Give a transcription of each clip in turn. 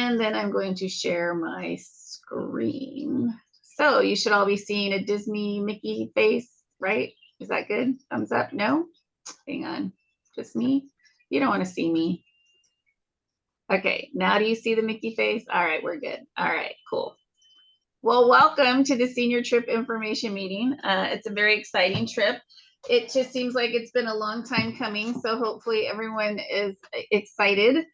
And then I'm going to share my screen. So you should all be seeing a Disney Mickey face, right? Is that good? Thumbs up? No? Hang on. Just me? You don't want to see me. Okay, now do you see the Mickey face? All right, we're good. All right, cool. Well, welcome to the senior trip information meeting. It's a very exciting trip. It just seems like it's been a long time coming, so hopefully everyone is excited.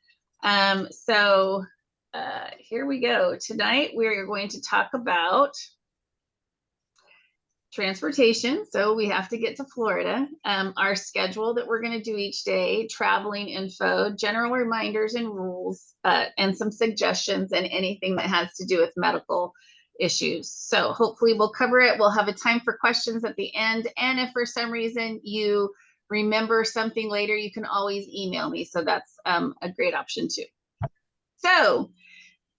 Here we go. Tonight we are going to talk about transportation. So we have to get to Florida. Our schedule that we're going to do each day, traveling info, general reminders and rules, and some suggestions and anything that has to do with medical issues. So hopefully we'll cover it. We'll have a time for questions at the end. And if for some reason you remember something later, you can always email me. So that's a great option too. So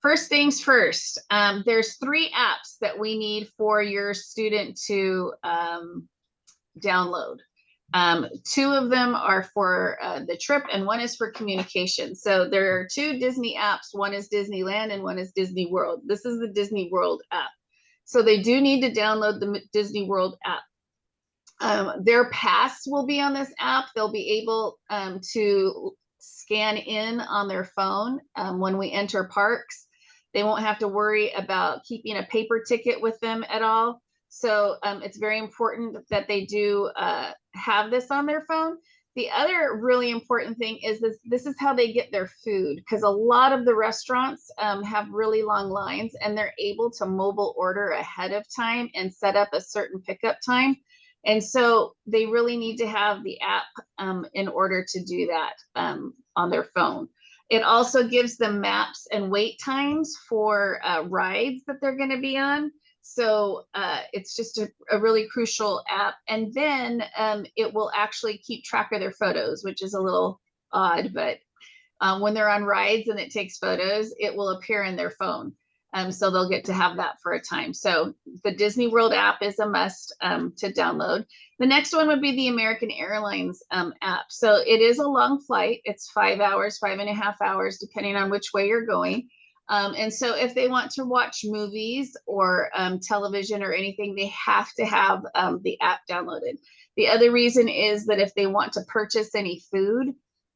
first things first, there's 3 apps that we need for your student to download. 2 of them are for the trip and 1 is for communication. So there are 2 Disney apps. 1 is Disneyland and 1 is Disney World. This is the Disney World app. So they do need to download the Disney World app. Their pass will be on this app. They'll be able to scan in on their phone when we enter parks. They won't have to worry about keeping a paper ticket with them at all. So it's very important that they do have this on their phone. The other really important thing is this is how they get their food, because a lot of the restaurants have really long lines and they're able to mobile order ahead of time and set up a certain pickup time. And so they really need to have the app in order to do that on their phone. It also gives them maps and wait times for rides that they're going to be on. So it's just a really crucial app. And then it will actually keep track of their photos, which is a little odd, but when they're on rides and it takes photos, it will appear in their phone. So they'll get to have that for a time. So the Disney World app is a must to download. The next one would be the American Airlines app. So it is a long flight. It's 5 hours, 5.5 hours, depending on which way you're going. And so if they want to watch movies or television or anything, they have to have the app downloaded. The other reason is that if they want to purchase any food,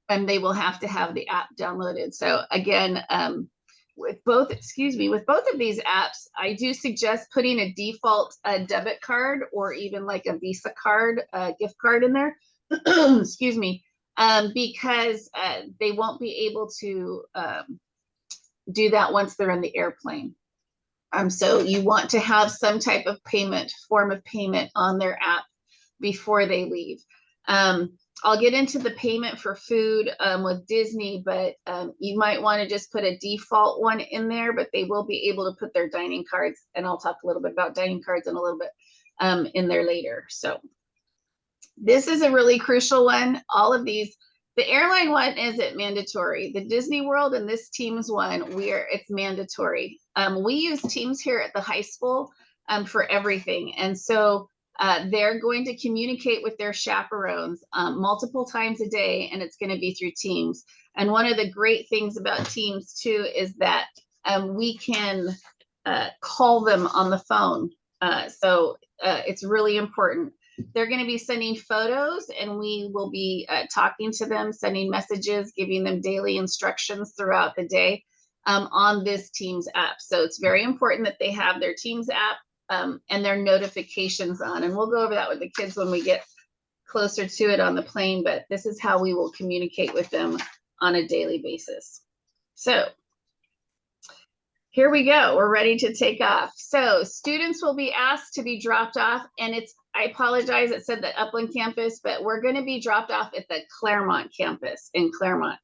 they will have to have the app downloaded. So again, with both of these apps, I do suggest putting a default debit card or even like a Visa card, gift card in there, excuse me, because they won't be able to do that once they're in the airplane. So you want to have some type of form of payment on their app before they leave. I'll get into the payment for food with Disney, but you might want to just put a default one in there, but they will be able to put their dining cards, and I'll talk a little bit about dining cards in a little bit in there later. So this is a really crucial one. All of these, the airline one isn't mandatory. The Disney World and this Teams one, it's mandatory. We use Teams here at the high school for everything. And so they're going to communicate with their chaperones multiple times a day, and it's going to be through Teams. And one of the great things about Teams too is that we can call them on the phone. So it's really important. They're going to be sending photos, and we will be talking to them, sending messages, giving them daily instructions throughout the day on this Teams app. So it's very important that they have their Teams app and their notifications on. And we'll go over that with the kids when we get closer to it on the plane, but this is how we will communicate with them on a daily basis. So here we go. We're ready to take off. So students will be asked to be dropped off, and I apologize, it said the Upland campus, but we're going to be dropped off at the Claremont campus in Claremont.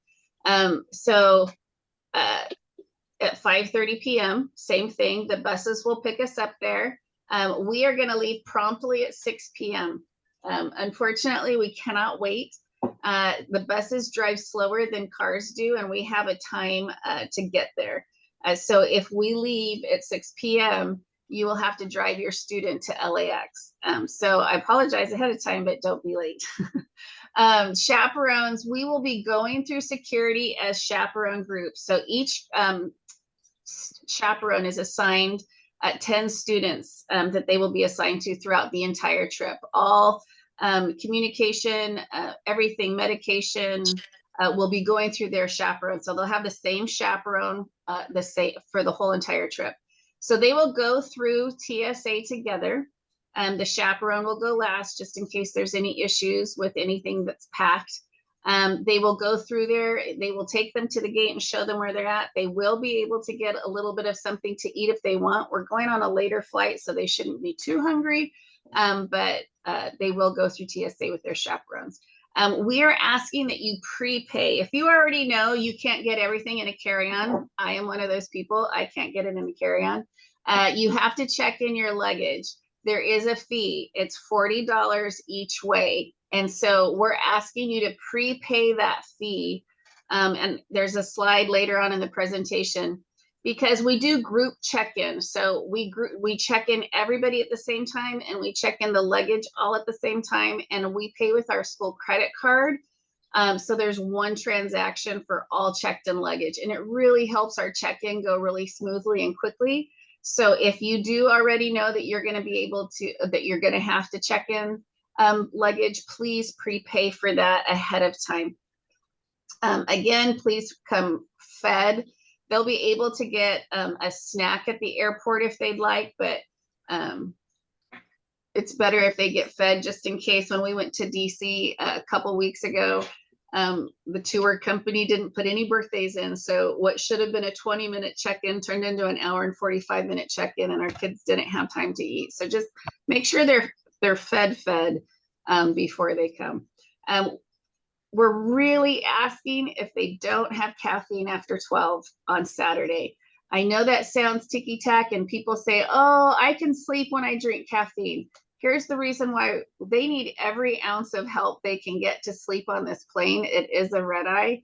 At 5:30 p.m., same thing. The buses will pick us up there. We are going to leave promptly at 6 p.m. Unfortunately, we cannot wait. The buses drive slower than cars do, and we have a time to get there. So if we leave at 6 p.m., you will have to drive your student to LAX. So I apologize ahead of time, but don't be late. Chaperones, we will be going through security as chaperone groups. So each chaperone is assigned 10 students that they will be assigned to throughout the entire trip. All communication, everything, medication, will be going through their chaperone. So they'll have the same chaperone for the whole entire trip. So they will go through TSA together. The chaperone will go last just in case there's any issues with anything that's packed. They will go through there. They will take them to the gate and show them where they're at. They will be able to get a little bit of something to eat if they want. We're going on a later flight, so they shouldn't be too hungry, but they will go through TSA with their chaperones. We are asking that you prepay. If you already know you can't get everything in a carry-on, I am one of those people. I can't get it in a carry-on. You have to check in your luggage. There is a fee. It's $40 each way. And so we're asking you to prepay that fee. And there's a slide later on in the presentation because we do group check-in. So we check in everybody at the same time, and we check in the luggage all at the same time, and we pay with our school credit card. So there's one transaction for all checked in luggage, and it really helps our check-in go really smoothly and quickly. So if you do already know that you're going to be able to, that you're going to have to check in luggage, please prepay for that ahead of time. Again, please come fed. They'll be able to get a snack at the airport if they'd like, but it's better if they get fed just in case. When we went to DC a couple weeks ago, the tour company didn't put any birthdays in. So what should have been a 20-minute check-in turned into an hour and 45-minute check-in, and our kids didn't have time to eat. So just make sure they're fed before they come. We're really asking if they don't have caffeine after 12 on Saturday. I know that sounds ticky-tack, and people say, oh, I can sleep when I drink caffeine. Here's the reason why: they need every ounce of help they can get to sleep on this plane. It is a red eye.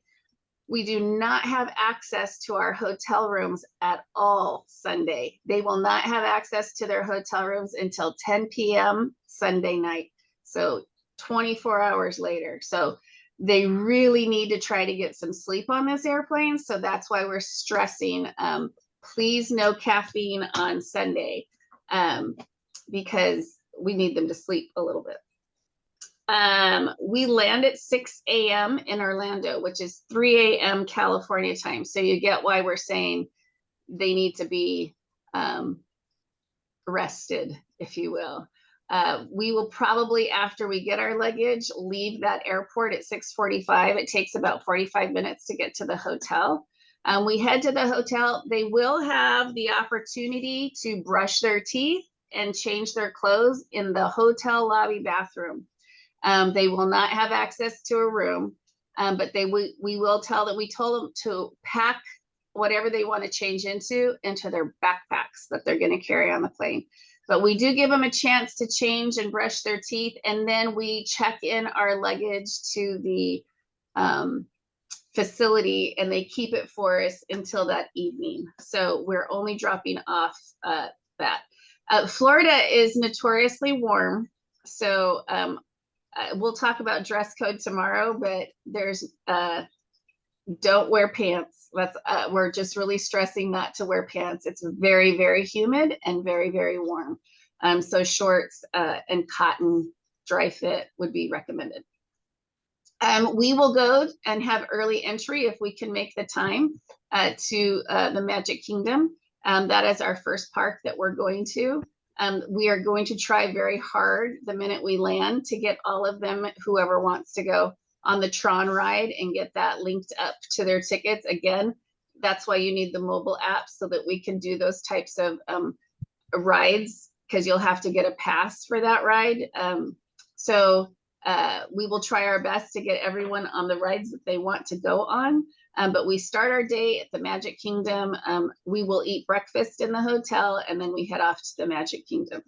We do not have access to our hotel rooms at all Sunday. They will not have access to their hotel rooms until 10 p.m. Sunday night. So 24 hours later. So they really need to try to get some sleep on this airplane. So that's why we're stressing, please no caffeine on Sunday, because we need them to sleep a little bit. We land at 6 a.m. in Orlando, which is 3 a.m. California time. So you get why we're saying they need to be rested, if you will. We will probably, after we get our luggage, leave that airport at 6:45. It takes about 45 minutes to get to the hotel. We head to the hotel. They will have the opportunity to brush their teeth and change their clothes in the hotel lobby bathroom. They will not have access to a room, but we will tell them, we told them to pack whatever they want to change into their backpacks that they're going to carry on the plane. But we do give them a chance to change and brush their teeth, and then we check in our luggage to the facility, and they keep it for us until that evening. So we're only dropping off that. Florida is notoriously warm, so we'll talk about dress code tomorrow, but there's don't wear pants. That's we're just really stressing not to wear pants. It's very, very humid and very, very warm. So shorts and cotton dry fit would be recommended. We will go and have early entry if we can make the time to the Magic Kingdom. That is our first park that we're going to. We are going to try very hard the minute we land to get all of them, whoever wants to go, on the Tron ride and get that linked up to their tickets. Again, that's why you need the mobile app, so that we can do those types of rides, because you'll have to get a pass for that ride. We will try our best to get everyone on the rides that they want to go on. But we start our day at the Magic Kingdom. We will eat breakfast in the hotel, and then we head off to the Magic Kingdom.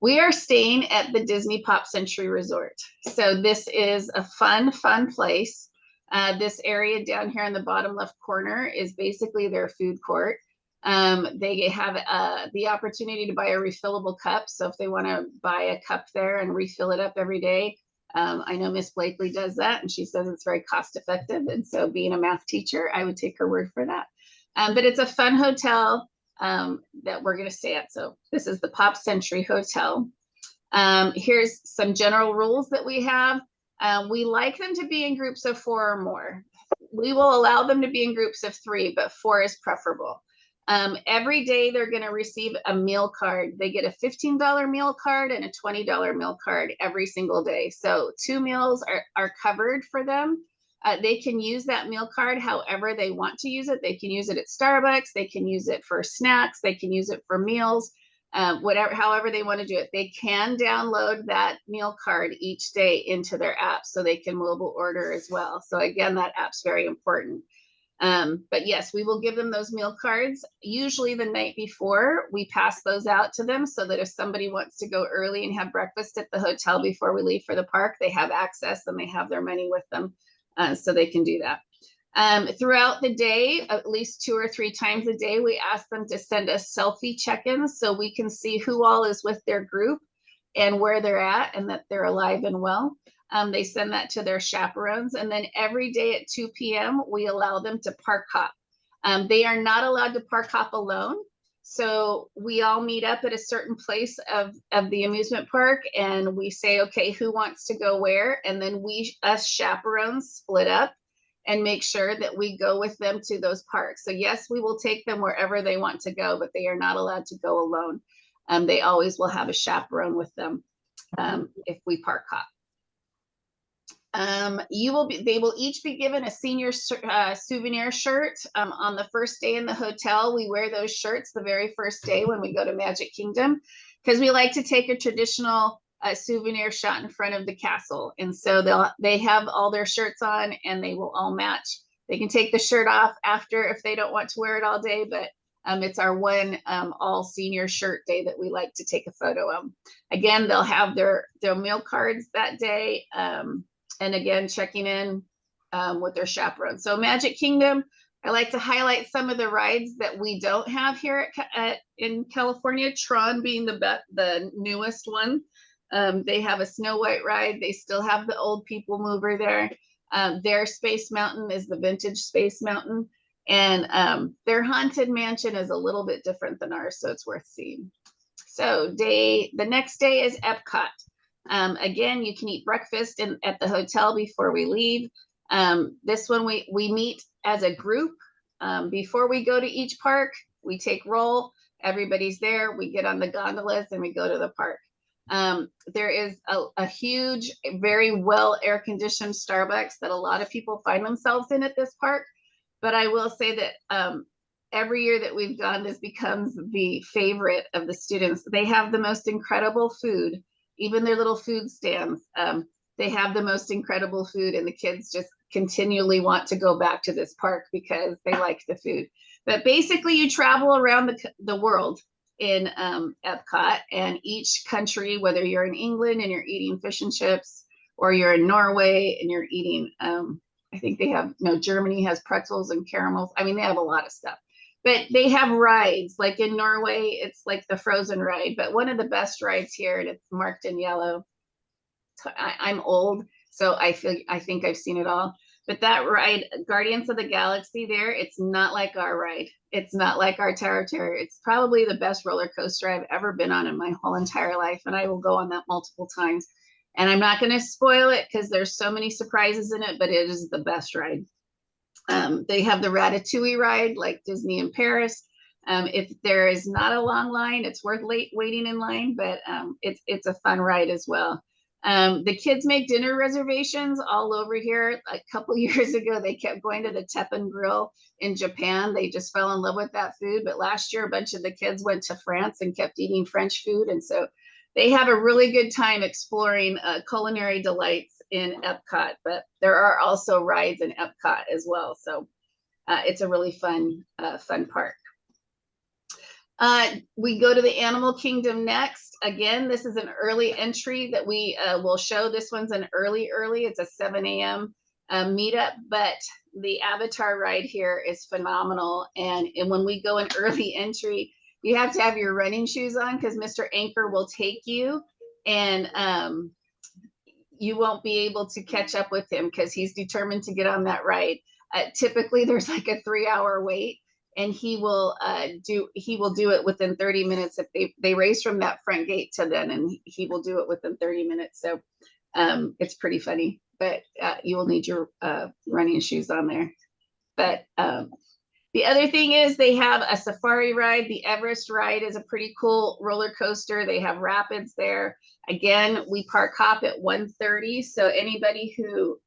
We are staying at the Disney Pop Century Resort. So this is a fun place. This area down here in the bottom left corner is basically their food court. They have the opportunity to buy a refillable cup. So if they want to buy a cup there and refill it up every day, I know Miss Blakely does that, and she says it's very cost effective. And so, being a math teacher, I would take her word for that. But it's a fun hotel that we're going to stay at. So this is the Pop Century Hotel. Here's some general rules that we have. We like them to be in groups of 4 or more. We will allow them to be in groups of 3, but 4 is preferable. Every day they're going to receive a meal card. They get a $15 meal card and a $20 meal card every single day. So 2 meals are covered for them. They can use that meal card however they want to use it. They can use it at Starbucks. They can use it for snacks. They can use it for meals. Whatever, however they want to do it. They can download that meal card each day into their app so they can mobile order as well. So again, that app's very important. But yes, we will give them those meal cards. Usually the night before, we pass those out to them so that if somebody wants to go early and have breakfast at the hotel before we leave for the park, they have access and they have their money with them, so they can do that. Throughout the day, at least 2 or 3 times a day, we ask them to send us selfie check-ins so we can see who all is with their group and where they're at and that they're alive and well. They send that to their chaperones. And then every day at 2 p.m., we allow them to park hop. They are not allowed to park hop alone. So we all meet up at a certain place of the amusement park and we say, okay, who wants to go where? And then us chaperones split up and make sure that we go with them to those parks. So yes, we will take them wherever they want to go, but they are not allowed to go alone. They always will have a chaperone with them if we park hop. They will each be given a senior souvenir shirt on the first day in the hotel. We wear those shirts the very first day when we go to Magic Kingdom because we like to take a traditional souvenir shot in front of the castle. And so they have all their shirts on and they will all match. They can take the shirt off after if they don't want to wear it all day, but it's our one all senior shirt day that we like to take a photo of. Again, they'll have their meal cards that day. And again, checking in with their chaperone. So Magic Kingdom, I like to highlight some of the rides that we don't have here in California, Tron being the newest one. They have a Snow White ride. They still have the old people mover there. Their Space Mountain is the vintage Space Mountain. And their Haunted Mansion is a little bit different than ours, so it's worth seeing. So the next day is Epcot. Again, you can eat breakfast at the hotel before we leave. This one, we meet as a group. Before we go to each park, we take roll. Everybody's there. We get on the gondolas and we go to the park. There is a huge, very well air-conditioned Starbucks that a lot of people find themselves in at this park. But I will say that every year that we've gone, this becomes the favorite of the students. They have the most incredible food. Even their little food stands, they have the most incredible food and the kids just continually want to go back to this park because they like the food. But basically you travel around the world in Epcot, and each country, whether you're in England and you're eating fish and chips, or you're in Norway and you're eating, I think they have, Germany has pretzels and caramels. I mean, they have a lot of stuff. But they have rides, like in Norway, it's like the Frozen ride. But one of the best rides here, and it's marked in yellow. I'm old, so I think I've seen it all. But that ride, Guardians of the Galaxy there, it's not like our ride. It's not like our Tower of Terror. It's probably the best roller coaster I've ever been on in my whole entire life. And I will go on that multiple times. And I'm not going to spoil it because there's so many surprises in it, but it is the best ride. They have the Ratatouille ride like Disney in Paris. If there is not a long line, it's worth waiting in line, but it's a fun ride as well. The kids make dinner reservations all over here. A couple years ago, they kept going to the Teppan Grill in Japan. They just fell in love with that food. But last year, a bunch of the kids went to France and kept eating French food. And so they have a really good time exploring culinary delights in Epcot, but there are also rides in Epcot as well. So it's a really fun park. We go to the Animal Kingdom next. Again, this is an early entry that we will show. This one's an early. It's a 7 a.m. Meetup, but the Avatar ride here is phenomenal. And when we go an early entry, you have to have your running shoes on because Mr. Anchor will take you, and you won't be able to catch up with him because he's determined to get on that ride. Typically, there's like a 3-hour wait. and he will do it within 30 minutes. If they race from that front gate to then, and he will do it within 30 minutes. So it's pretty funny, but you will need your running shoes on there. But the other thing is they have a safari ride. The Everest ride is a pretty cool roller coaster. They have rapids there. Again, we park hop at 1:30. So anybody who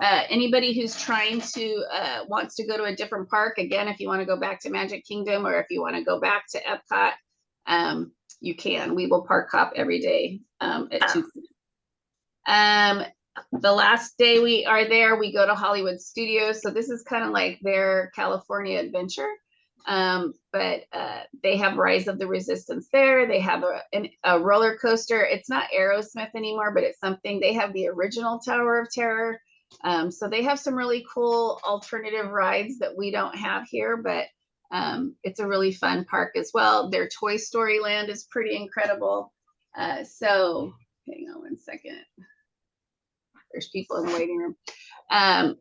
anybody who's trying to wants to go to a different park, again, if you want to go back to Magic Kingdom or if you want to go back to Epcot, you can. We will park hop every day at 2. The last day we are there, we go to Hollywood Studios. So this is kind of like their California adventure. But they have Rise of the Resistance there. They have a roller coaster. It's not Aerosmith anymore, but it's something. They have the original Tower of Terror. So they have some really cool alternative rides that we don't have here, but it's a really fun park as well. Their Toy Story Land is pretty incredible. So hang on one second. There's people in the waiting room.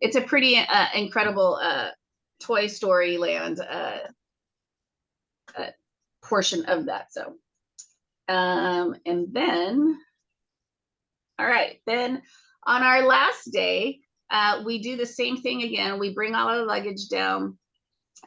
It's a pretty incredible Toy Story Land portion of that. So, and then, all right, then on our last day, we do the same thing again. We bring all our luggage down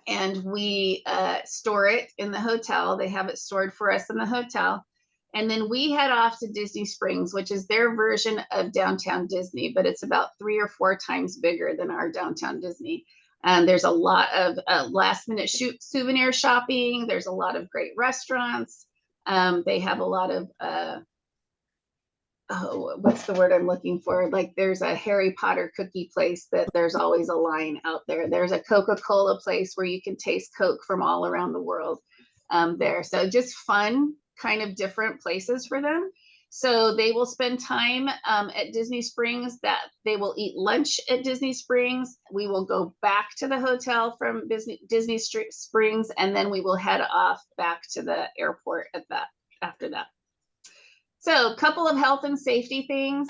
and we store it in the hotel. They have it stored for us in the hotel. And then we head off to Disney Springs, which is their version of Downtown Disney, but it's about 3 or 4 times bigger than our Downtown Disney. And there's a lot of last minute souvenir shopping. There's a lot of great restaurants. They have a lot of, what's the word I'm looking for? Like there's a Harry Potter cookie place that there's always a line out there. There's a Coca-Cola place where you can taste Coke from all around the world there. So just fun, kind of different places for them. So they will spend time at Disney Springs. That they will eat lunch at Disney Springs. We will go back to the hotel from Disney Springs, and then we will head off back to the airport after that. So a couple of health and safety things.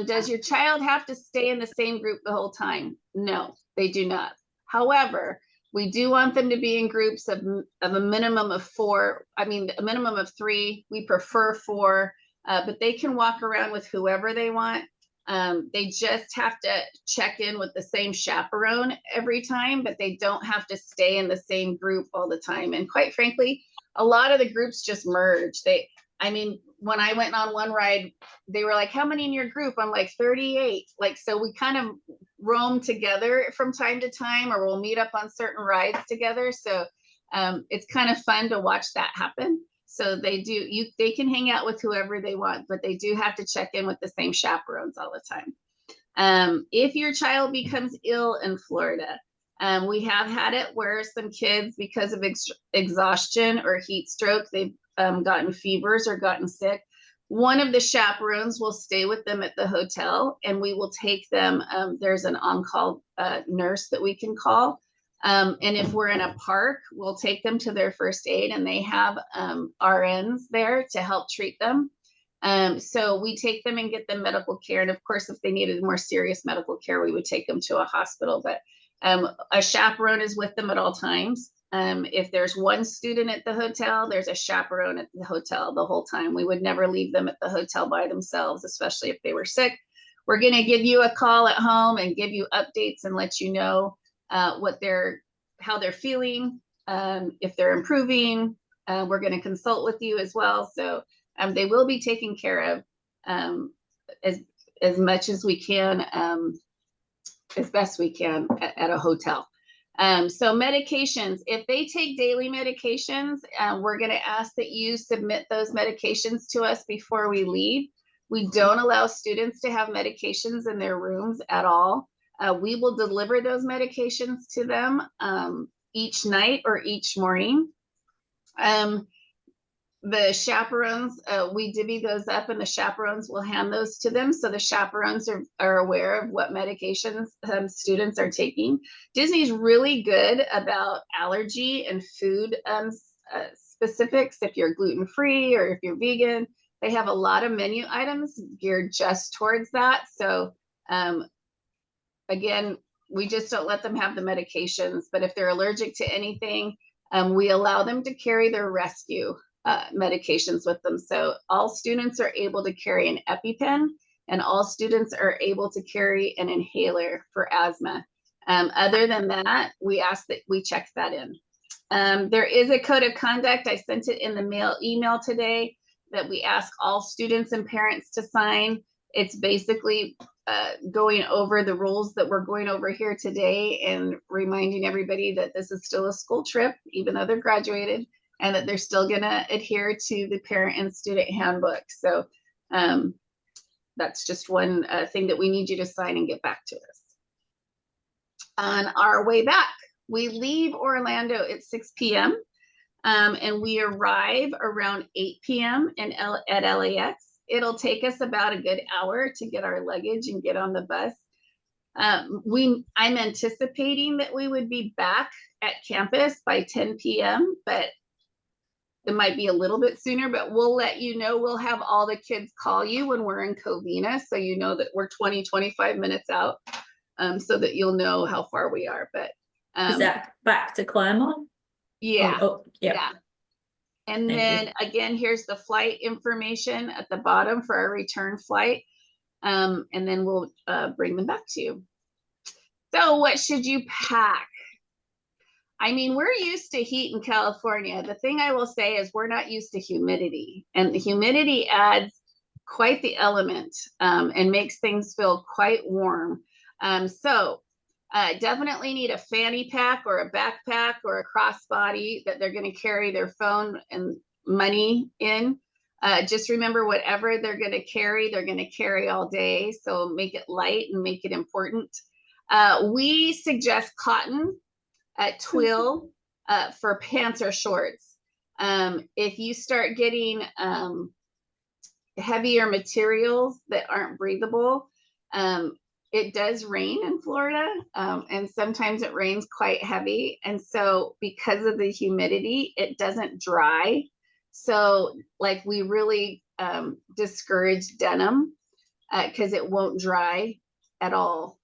Does your child have to stay in the same group the whole time? No, they do not. However, we do want them to be in groups of a minimum of 4. I mean, a minimum of 3. We prefer 4, but they can walk around with whoever they want. They just have to check in with the same chaperone every time, but they don't have to stay in the same group all the time. And quite frankly, a lot of the groups just merge. When I went on one ride, they were like, how many in your group? I'm like 38. Like, so we kind of roam together from time to time, or we'll meet up on certain rides together. So it's kind of fun to watch that happen. So they can hang out with whoever they want, but they do have to check in with the same chaperones all the time. If your child becomes ill in Florida, we have had it where some kids, because of exhaustion or heat stroke, they've gotten fevers or gotten sick. One of the chaperones will stay with them at the hotel, and we will take them. There's an on-call nurse that we can call. And if we're in a park, we'll take them to their first aid, and they have RNs there to help treat them. So we take them and get them medical care. And of course, if they needed more serious medical care, we would take them to a hospital. But a chaperone is with them at all times. If there's one student at the hotel, there's a chaperone at the hotel the whole time. We would never leave them at the hotel by themselves, especially if they were sick. We're going to give you a call at home and give you updates and let you know how they're feeling, if they're improving. We're going to consult with you as well. So they will be taken care of as much as we can, as best we can at a hotel. So medications, if they take daily medications, we're going to ask that you submit those medications to us before we leave. We don't allow students to have medications in their rooms at all. We will deliver those medications to them each night or each morning. The chaperones, we divvy those up, and the chaperones will hand those to them. So the chaperones are aware of what medications students are taking. Disney's really good about allergy and food specifics. If you're gluten-free or if you're vegan, they have a lot of menu items geared just towards that. So again, we just don't let them have the medications, but if they're allergic to anything, we allow them to carry their rescue medications with them. So all students are able to carry an EpiPen, and all students are able to carry an inhaler for asthma. Other than that, we ask that we check that in. There is a code of conduct. I sent it in the email today that we ask all students and parents to sign. It's basically going over the rules that we're going over here today and reminding everybody that this is still a school trip, even though they're graduated, and that they're still going to adhere to the parent and student handbook. So that's just one thing that we need you to sign and get back to us. On our way back, we leave Orlando at 6 p.m. And we arrive around 8 p.m. at LAX. It'll take us about a good hour to get our luggage and get on the bus. I'm anticipating that we would be back at campus by 10 p.m., but it might be a little bit sooner, but we'll let you know. We'll have all the kids call you when we're in Covina, so you know that we're 25 minutes out, so that you'll know how far we are. But is that back to Claremont? Yeah. Yeah. And then again, here's the flight information at the bottom for our return flight. And then we'll bring them back to you. So what should you pack? I mean, we're used to heat in California. The thing I will say is we're not used to humidity, and the humidity adds quite the element and makes things feel quite warm. So definitely need a fanny pack or a backpack or a crossbody that they're going to carry their phone and money in. Just remember, whatever they're going to carry all day. So make it light and make it important. We suggest cotton, twill for pants or shorts. If you start getting heavier materials that aren't breathable, it does rain in Florida, and sometimes it rains quite heavy. And so because of the humidity, it doesn't dry. So like we really discourage denim because it won't dry at all.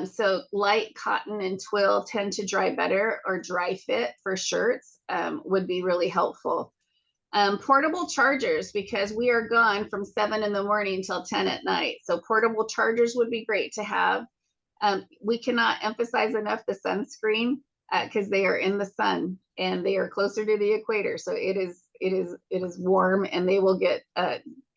So light cotton and twill tend to dry better, or dry fit for shirts would be really helpful. Portable chargers, because we are gone from 7 in the morning till 10 at night. So portable chargers would be great to have. We cannot emphasize enough the sunscreen because they are in the sun and they are closer to the equator. So it is warm, and they will get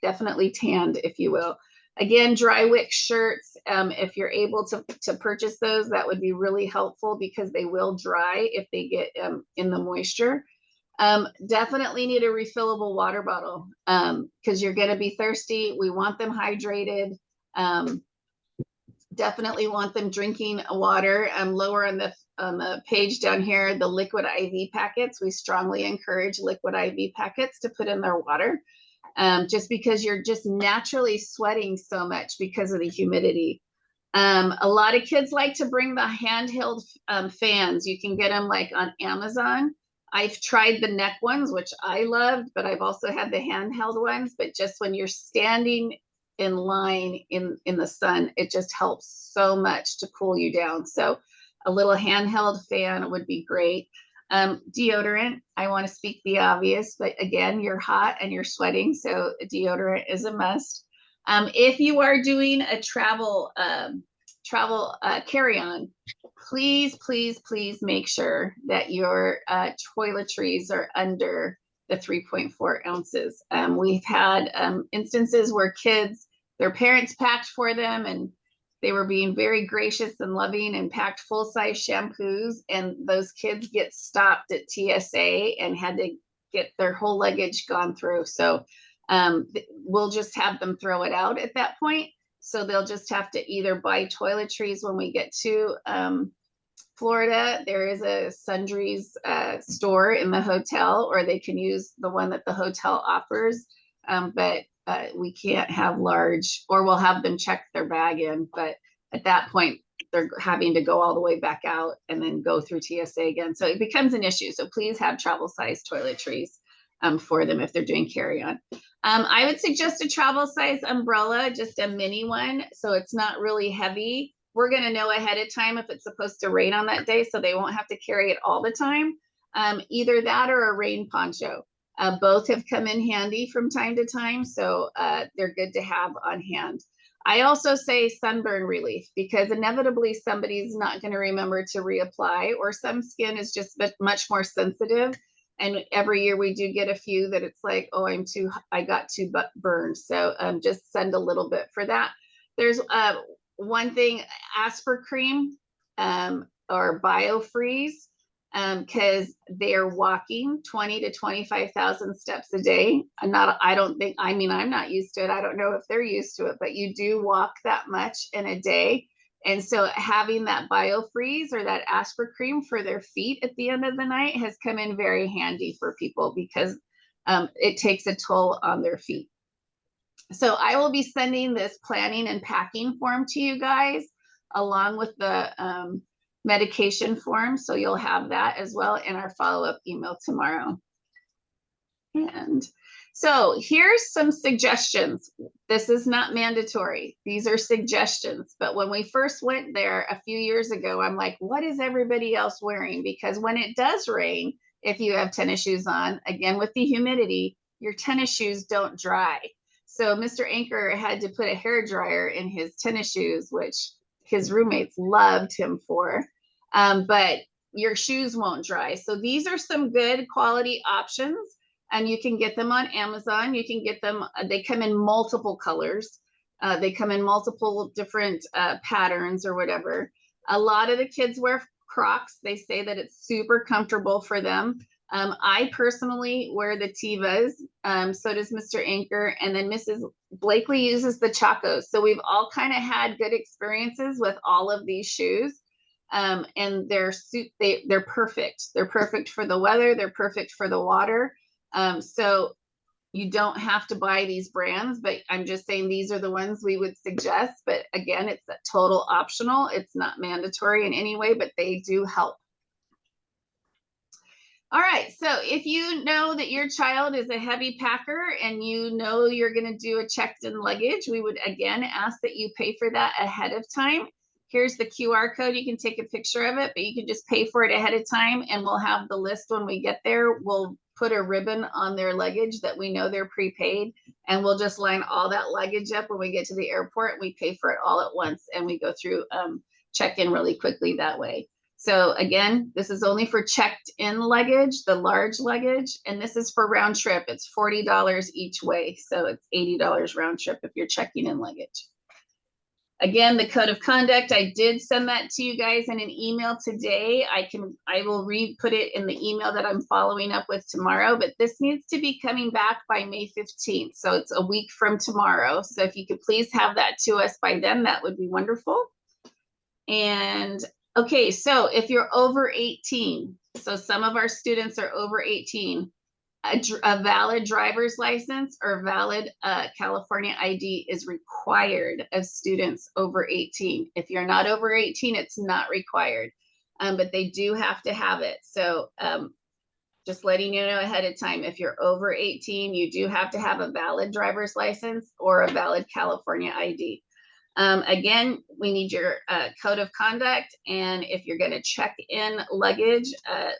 definitely tanned, if you will. Again, dry wick shirts, if you're able to purchase those, that would be really helpful because they will dry if they get in the moisture. Definitely need a refillable water bottle because you're going to be thirsty. We want them hydrated. Definitely want them drinking water. Lower on the page down here, the liquid IV packets. We strongly encourage liquid IV packets to put in their water, just because you're just naturally sweating so much because of the humidity. A lot of kids like to bring the handheld fans. You can get them like on Amazon. I've tried the neck ones, which I loved, but I've also had the handheld ones. But just when you're standing in line in the sun, it just helps so much to cool you down. So a little handheld fan would be great. Deodorant, I want to speak the obvious, but again, you're hot and you're sweating, so deodorant is a must. If you are doing a travel carry-on, please make sure that your toiletries are under the 3.4 ounces. We've had instances where their parents packed for them, and they were being very gracious and loving and packed full-size shampoos, and those kids get stopped at TSA and had to get their whole luggage gone through. So we'll just have them throw it out at that point. So they'll just have to either buy toiletries when we get to Florida. There is a Sundries store in the hotel, or they can use the one that the hotel offers. But we can't have large, or we'll have them check their bag in. But at that point, they're having to go all the way back out and then go through TSA again. So it becomes an issue. So please have travel size toiletries for them if they're doing carry-on. I would suggest a travel size umbrella, just a mini one, so it's not really heavy. we're going to know ahead of time if it's supposed to rain on that day, so they won't have to carry it all the time. Either that or a rain poncho. Both have come in handy from time to time, so they're good to have on hand. I also say sunburn relief, because inevitably somebody's not going to remember to reapply, or some skin is just much more sensitive. And every year we do get a few that it's like, oh, I got too burned. So just send a little bit for that. There's one thing, Aspercreme or BioFreeze, because they're walking 20 to 25,000 steps a day. I'm not used to it. I don't know if they're used to it, but you do walk that much in a day. And so having that BioFreeze or that Aspercreme for their feet at the end of the night has come in very handy for people, because it takes a toll on their feet. So I will be sending this planning and packing form to you guys, along with the medication form. So you'll have that as well in our follow-up email tomorrow. And so here's some suggestions. This is not mandatory. These are suggestions. But when we first went there a few years ago, I'm like, what is everybody else wearing? Because when it does rain, if you have tennis shoes on, again, with the humidity, your tennis shoes don't dry. So Mr. Anchor had to put a hair dryer in his tennis shoes, which his roommates loved him for, but your shoes won't dry. So these are some good quality options, and you can get them on Amazon. You can get them, they come in multiple colors. They come in multiple different patterns or whatever. A lot of the kids wear Crocs. They say that it's super comfortable for them. I personally wear the Tevas, so does Mr. Anchor, and then Mrs. Blakely uses the Chacos. So we've all kind of had good experiences with all of these shoes, and they're perfect. They're perfect for the weather. They're perfect for the water. So you don't have to buy these brands, but I'm just saying these are the ones we would suggest. But again, it's a total optional. It's not mandatory in any way, but they do help. All right, so if you know that your child is a heavy packer and you know you're going to do a checked-in luggage, we would again ask that you pay for that ahead of time. Here's the QR code. You can take a picture of it, but you can just pay for it ahead of time, and we'll have the list when we get there. We'll put a ribbon on their luggage that we know they're prepaid, and we'll just line all that luggage up when we get to the airport. We pay for it all at once, and we go through check-in really quickly that way. So again, this is only for checked in luggage, the large luggage, and this is for round trip. It's $40 each way. So it's $80 round trip if you're checking in luggage. Again, the code of conduct, I did send that to you guys in an email today. I will put it in the email that I'm following up with tomorrow, but this needs to be coming back by May 15th. So it's a week from tomorrow. So if you could please have that to us by then, that would be wonderful. And okay, so if you're over 18, so some of our students are over 18, a valid driver's license or valid California ID is required of students over 18. If you're not over 18, it's not required, but they do have to have it. So just letting you know ahead of time, if you're over 18, you do have to have a valid driver's license or a valid California ID. Again, we need your code of conduct, and if you're going to check in luggage,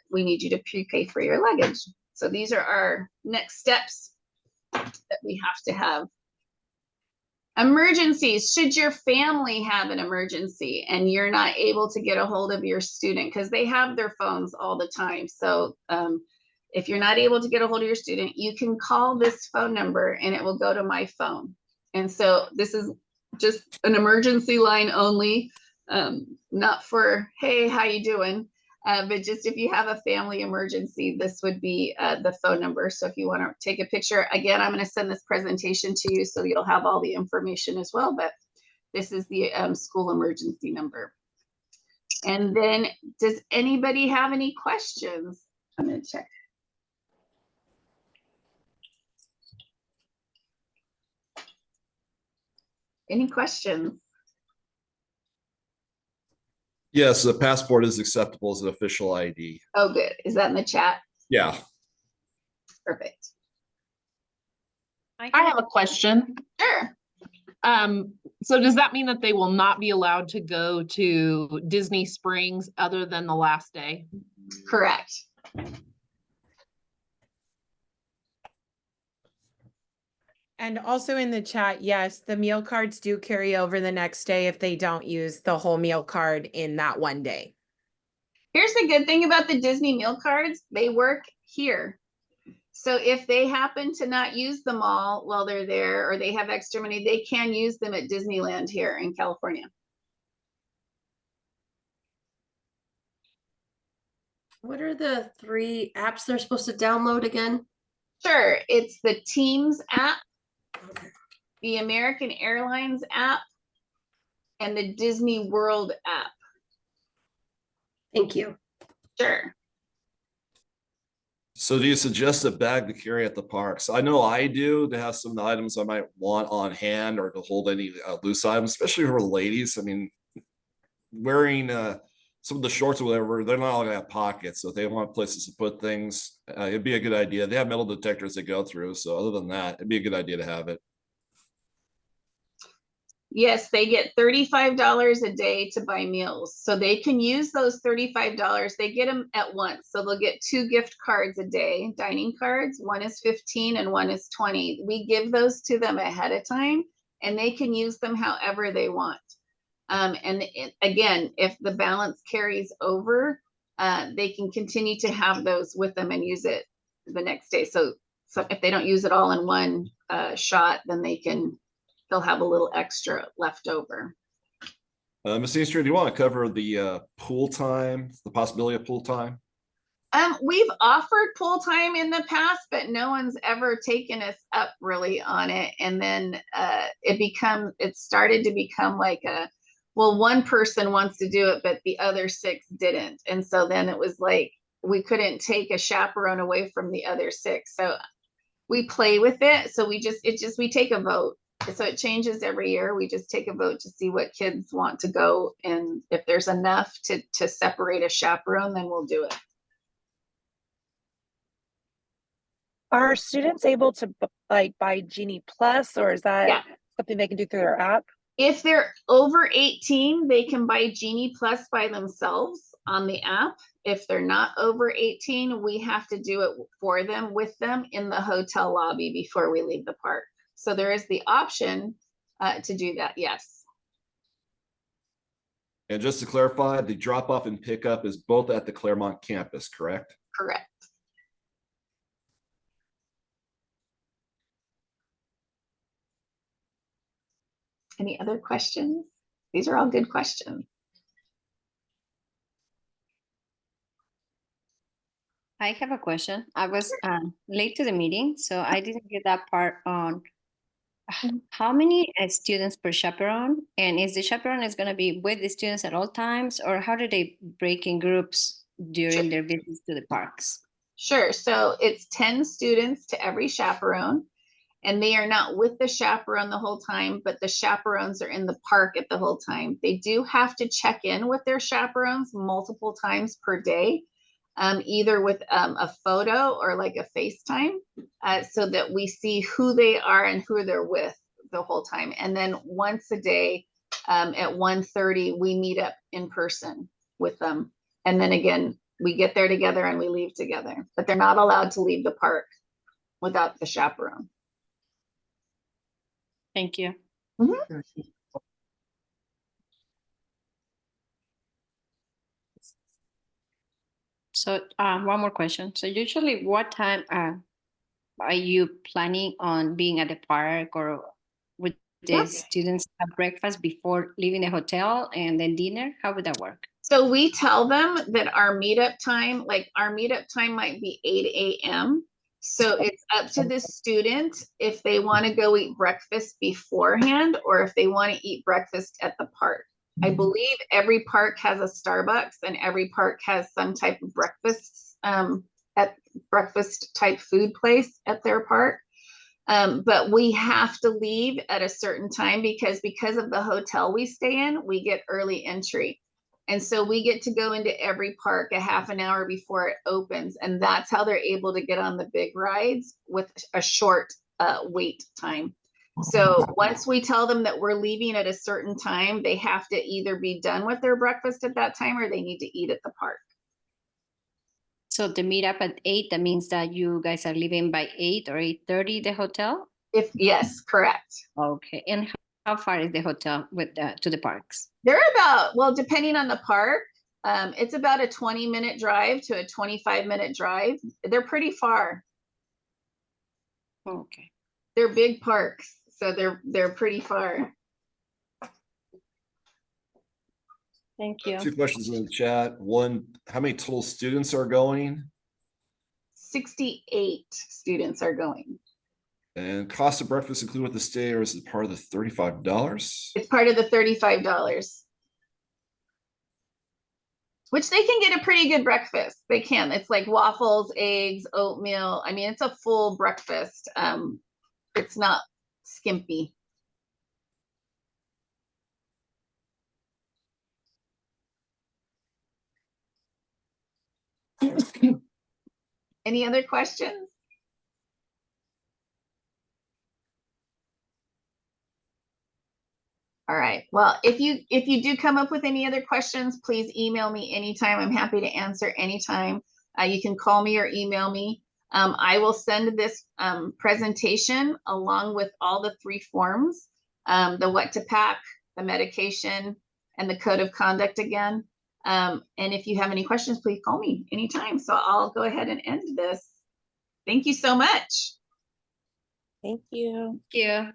we need you to prepay for your luggage. So these are our next steps that we have to have. Emergencies. Should your family have an emergency and you're not able to get a hold of your student, because they have their phones all the time. So if you're not able to get a hold of your student, you can call this phone number and it will go to my phone. And so this is just an emergency line only, not for, hey, how you doing? But just if you have a family emergency, this would be the phone number. So if you want to take a picture, again, I'm going to send this presentation to you so you'll have all the information as well. But this is the school emergency number. And then does anybody have any questions? I'm going to check. Any questions? Yes, the passport is acceptable as an official ID. Oh, good. Is that in the chat? Yeah. Perfect. I have a question. Sure. So does that mean that they will not be allowed to go to Disney Springs other than the last day? Correct. And also in the chat, yes, the meal cards do carry over the next day if they don't use the whole meal card in that one day. Here's the good thing about the Disney meal cards. They work here. So if they happen to not use them all while they're there, or they have extra money, they can use them at Disneyland here in California. What are the 3 apps they're supposed to download again? Sure, it's the Teams app, the American Airlines app, and the Disney World app. Thank you. Sure. So do you suggest a bag to carry at the parks? I know I do, to have some of the items I might want on hand, or to hold any loose items, especially for the ladies. I mean, wearing some of the shorts or whatever, they're not all gonna have pockets. So if they want places to put things, it'd be a good idea. They have metal detectors they go through. So other than that, it'd be a good idea to have it. Yes, they get $35 a day to buy meals. So they can use those $35. They get them at once. So they'll get 2 gift cards a day, dining cards. One is 15 and one is 20. We give those to them ahead of time, and they can use them however they want. Again, if the balance carries over, they can continue to have those with them and use it the next day. So if they don't use it all in one shot, then they'll have a little extra left over. Ms. Easter, do you want to cover the pool time, the possibility of pool time? We've offered pool time in the past, but no one's ever taken us up really on it. And then it started to become like well, one person wants to do it, but the other 6 didn't. And so then it was like, we couldn't take a chaperone away from the other 6. So we play with it. So we take a vote. So it changes every year. We just take a vote to see what kids want to go. And if there's enough to separate a chaperone, then we'll do it. Are students able to buy Genie Plus, or is that something they can do through their app? If they're over 18, they can buy Genie Plus by themselves on the app. If they're not over 18, we have to do it for them, with them in the hotel lobby before we leave the park. So there is the option to do that, yes. And just to clarify, the drop off and pickup is both at the Claremont campus, correct? Correct. Any other questions? These are all good questions. I have a question. I was late to the meeting, so I didn't get that part on how many students per chaperone, and is the chaperone is going to be with the students at all times, or how do they break in groups during their visits to the parks? Sure. So it's 10 students to every chaperone, and they are not with the chaperone the whole time, but the chaperones are in the park at the whole time. They do have to check in with their chaperones multiple times per day, either with a photo or like a FaceTime, so that we see who they are and who they're with the whole time. And then once a day at 1:30, we meet up in person with them. And then again, we get there together and we leave together, but they're not allowed to leave the park without the chaperone. Thank you. Mm-hmm. So one more question. So usually what time are you planning on being at the park, or would the students have breakfast before leaving the hotel and then dinner? How would that work? So we tell them that our meetup time might be 8 a.m. So it's up to the student if they want to go eat breakfast beforehand or if they want to eat breakfast at the park. I believe every park has a Starbucks and every park has some type of breakfast type food place at their park. But we have to leave at a certain time because of the hotel we stay in, we get early entry. And so we get to go into every park a half an hour before it opens. And that's how they're able to get on the big rides with a short wait time. So once we tell them that we're leaving at a certain time, they have to either be done with their breakfast at that time or they need to eat at the park. So the meetup at 8, that means that you guys are leaving by 8 or 8:30 the hotel? Yes, correct. Okay, and how far is the hotel with to the parks? They're about, well, depending on the park, it's about a 20-minute drive to a 25-minute drive. They're pretty far. Okay. They're big parks, so they're pretty far. Thank you. 2 questions in the chat. One, how many total students are going? 68 students are going. And cost of breakfast included with the stay, or is it part of the $35? It's part of the $35. Which they can get a pretty good breakfast. They can. It's like waffles, eggs, oatmeal. I mean, it's a full breakfast. It's not skimpy. Any other questions? All right. Well, if you do come up with any other questions, please email me anytime. I'm happy to answer anytime. You can call me or email me. I will send this presentation along with all the 3 forms, the what to pack, the medication, and the code of conduct again. And if you have any questions, please call me anytime. So I'll go ahead and end this. Thank you so much. Thank you. Thank you.